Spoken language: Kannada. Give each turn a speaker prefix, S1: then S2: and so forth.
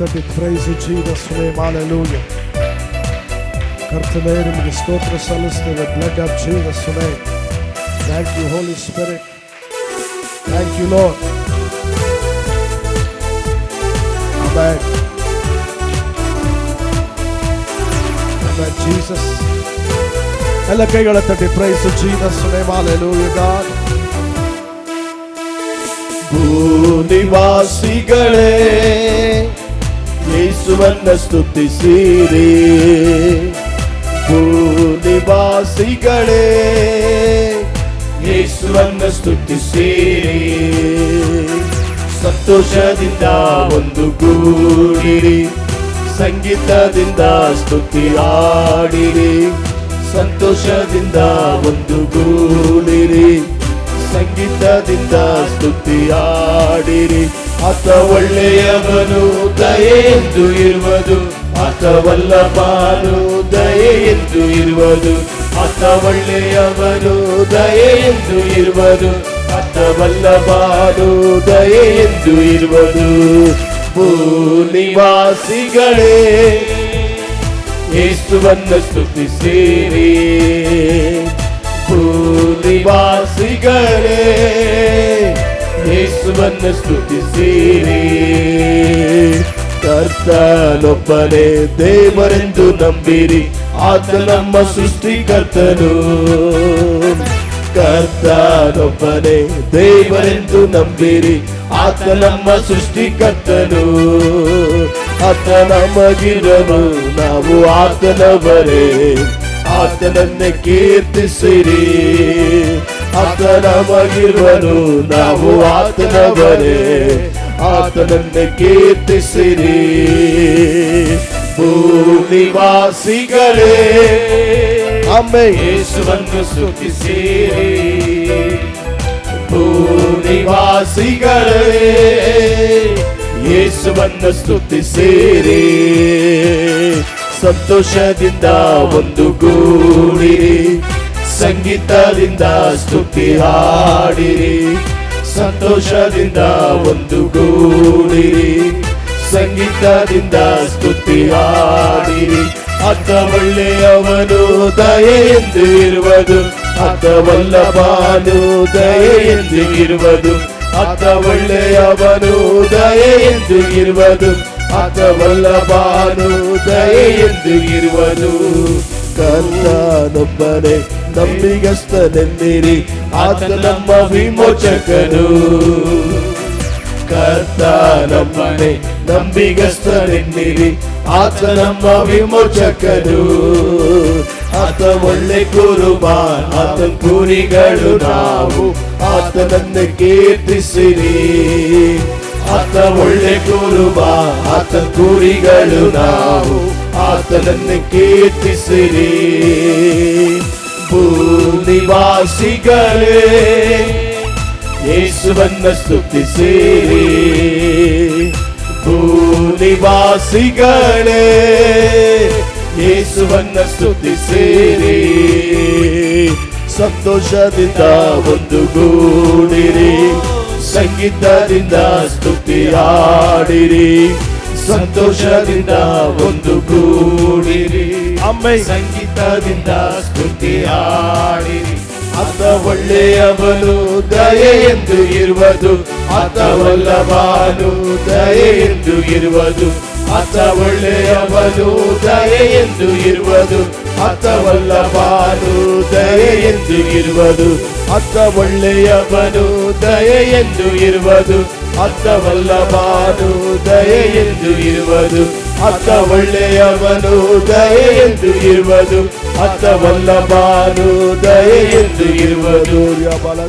S1: Praise you, Jesus' name. Hallelujah. ಕರ್ತನೇ ನಿಮಗೆ ಸ್ತೋತ್ರ ಸಲ್ಲಿಸ್ತೇವೆ. Blood of Jesus' name. Thank you, Holy Spirit. Thank you, Lord. Amen. Amen, Jesus. ಎಲ್ಲ ಕೈಗಳ ತಟ್ಟಿ praise you, Jesus' name. Hallelujah, God.
S2: ಭೂನಿವಾಸಿಗಳೇ ಯೇಸುವನ್ನ ಸ್ತುತಿಸಿರಿ. ಭೂನಿವಾಸಿಗಳೇ ಯೇಸುವನ್ನ ಸ್ತುತಿಸಿರಿ. ಸಂತೋಷದಿಂದ ಒಂದುಗೂಡಿರಿ, ಸಂಗೀತದಿಂದ ಸ್ತುತಿ ಹಾಡಿರಿ. ಸಂತೋಷದಿಂದ ಒಂದುಗೂಡಿರಿ, ಸಂಗೀತದಿಂದ ಸ್ತುತಿ ಹಾಡಿರಿ. ಆತ ಒಳ್ಳೆಯವನು, ದಯೆಯೆಂದು ಇರುವುದು. ಆತ ವಲ್ಲಭನು, ದಯೆಯೆಂದು ಇರುವುದು. ಆತ ಒಳ್ಳೆಯವನು, ದಯೆಯೆಂದು ಇರುವುದು. ಆತ ವಲ್ಲಭನು, ದಯೆಯೆಂದು ಇರುವುದು. ಭೂನಿವಾಸಿಗಳೇ ಯೇಸುವನ್ನ ಸ್ತುತಿಸಿರಿ. ಭೂನಿವಾಸಿಗಳೇ ಯೇಸುವನ್ನ ಸ್ತುತಿಸಿರಿ. ಕರ್ತನೊಬ್ಬನೇ ದೇವರೆಂದು ನಂಬಿರಿ, ಆತ ನಮ್ಮ ಸೃಷ್ಟಿಕರ್ತನು. ಕರ್ತನೊಬ್ಬನೇ ದೇವರೆಂದು ನಂಬಿರಿ, ಆತ ನಮ್ಮ ಸೃಷ್ಟಿಕರ್ತನು. ಆತ ನಮಗಿರನು, ನಾವು ಆತನವರೇ. ಆತನನ್ನೇ ಕೀರ್ತಿಸಿರಿ. ಆತ ನಮಗಿರುವನು, ನಾವು ಆತನವರೇ. ಆತನನ್ನೇ ಕೀರ್ತಿಸಿರಿ. ಭೂನಿವಾಸಿಗಳೇ ಆಮೆನ್ ಯೇಸುವನ್ನು ಸ್ತುತಿಸಿರಿ. ಭೂನಿವಾಸಿಗಳೇ ಯೇಸುವನ್ನು ಸ್ತುತಿಸಿರಿ. ಸಂತೋಷದಿಂದ ಒಂದುಗೂಡಿರಿ, ಸಂಗೀತದಿಂದ ಸ್ತುತಿ ಹಾಡಿರಿ. ಸಂತೋಷದಿಂದ ಒಂದುಗೂಡಿರಿ, ಸಂಗೀತದಿಂದ ಸ್ತುತಿ ಹಾಡಿರಿ. ಆತ ಒಳ್ಳೆಯವನು, ದಯೆಯೆಂದು ಇರುವುದು. ಆತ ವಲ್ಲಭನು, ದಯೆಯೆಂದು ಇರುವುದು. ಆತ ಒಳ್ಳೆಯವನು, ದಯೆಯೆಂದು ಇರುವುದು. ಆತ ವಲ್ಲಭನು, ದಯೆಯೆಂದು ಇರುವುದು. ಕರ್ತನೊಬ್ಬನೇ ನಂಬಿಗಸ್ತನೆನ್ನಿರಿ, ಆತ ನಮ್ಮ ವಿಮೋಚಕನು. ಕರ್ತನೊಬ್ಬನೇ ನಂಬಿಗಸ್ತನೆನ್ನಿರಿ, ಆತ ನಮ್ಮ ವಿಮೋಚಕನು. ಆತ ಒಳ್ಳೆ ಕುರುಬ, ಆತನ ಕುರಿಗಳು ನಾವು. ಆತನನ್ನು ಕೀರ್ತಿಸಿರಿ. ಆತ ಒಳ್ಳೆ ಕುರುಬ, ಆತನ ಕುರಿಗಳು ನಾವು. ಆತನನ್ನು ಕೀರ್ತಿಸಿರಿ. ಭೂನಿವಾಸಿಗಳೇ ಯೇಸುವನ್ನ ಸ್ತುತಿಸಿರಿ. ಭೂನಿವಾಸಿಗಳೇ ಯೇಸುವನ್ನ ಸ್ತುತಿಸಿರಿ. ಸಂತೋಷದಿಂದ ಒಂದುಗೂಡಿರಿ, ಸಂಗೀತದಿಂದ ಸ್ತುತಿ ಹಾಡಿರಿ. ಸಂತೋಷದಿಂದ ಒಂದುಗೂಡಿರಿ, ಆಮೆನ್ ಸಂಗೀತದಿಂದ ಸ್ತುತಿ ಹಾಡಿರಿ. ಆತ ಒಳ್ಳೆಯವನು, ದಯೆಯೆಂದು ಇರುವುದು. ಆತ ವಲ್ಲಭನು, ದಯೆಯೆಂದು ಇರುವುದು. ಆತ ಒಳ್ಳೆಯವನು, ದಯೆಯೆಂದು ಇರುವುದು. ಆತ ವಲ್ಲಭನು, ದಯೆಯೆಂದು ಇರುವುದು. ಆತ ಒಳ್ಳೆಯವನು, ದಯೆಯೆಂದು ಇರುವುದು. ಆತ ವಲ್ಲಭನು, ದಯೆಯೆಂದು ಇರುವುದು. ಆತ ಒಳ್ಳೆಯವನು, ದಯೆಯೆಂದು ಇರುವುದು. ಆತ ವಲ್ಲಭನು, ದಯೆಯೆಂದು ಇರುವುದು.
S1: ಬಲ